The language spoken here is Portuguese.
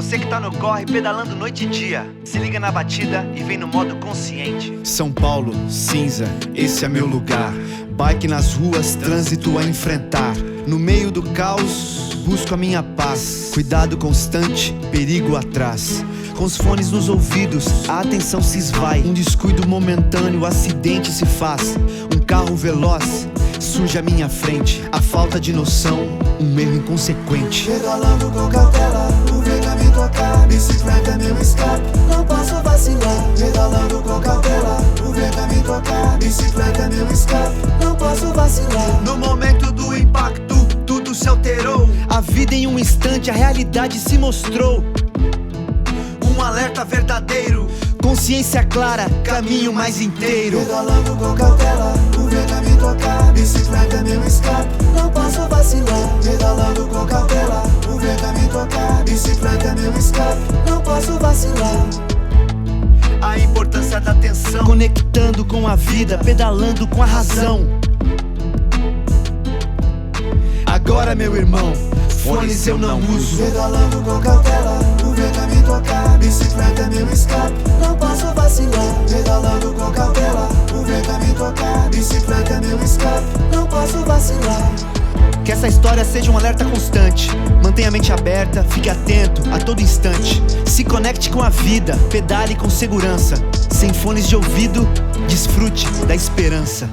você que tá no corre, pedalando noite e dia. Se liga na batida e vem no modo consciente. São Paulo, cinza, esse é meu lugar. Bike nas ruas, trânsito a enfrentar. No meio do caos, busco a minha paz. Cuidado constante, perigo atrás. Com os fones nos ouvidos, a atenção se esvai. Um descuido momentâneo, acidente se faz. Um carro veloz surge à minha frente. A falta de noção, um erro inconsequente. Pedalando com cautela, o vento a me tocar. Bicicleta é meu escape, não posso vacilar. Pedalando com cautela, o vento a me tocar. Bicicleta é meu escape, não posso vacilar. No momento do impacto, tudo se alterou. A vida em um instante, a realidade se mostrou. Um alerta verdadeiro, Consciência clara, caminho mais inteiro. Pedalando com cautela, o vento a me tocar. Bicicleta é meu escape, não posso vacilar. Pedalando com cautela, o vento a me tocar. Bicicleta é meu escape, não posso vacilar. a importância da atenção. Conectando com a vida, pedalando com a razão. Agora, meu irmão, fones eu não uso. Pedalando com cautela, o vento a me tocar. Bicicleta é meu escape, não posso vacilar. Pedalando com cautela, o vento a me tocar. Bicicleta é meu escape, não posso vacilar. Que essa história seja um alerta constante. Mantenha a mente aberta, fique atento a todo instante. Se conecte com a vida, pedale com segurança. Sem fones de ouvido, desfrute da esperança.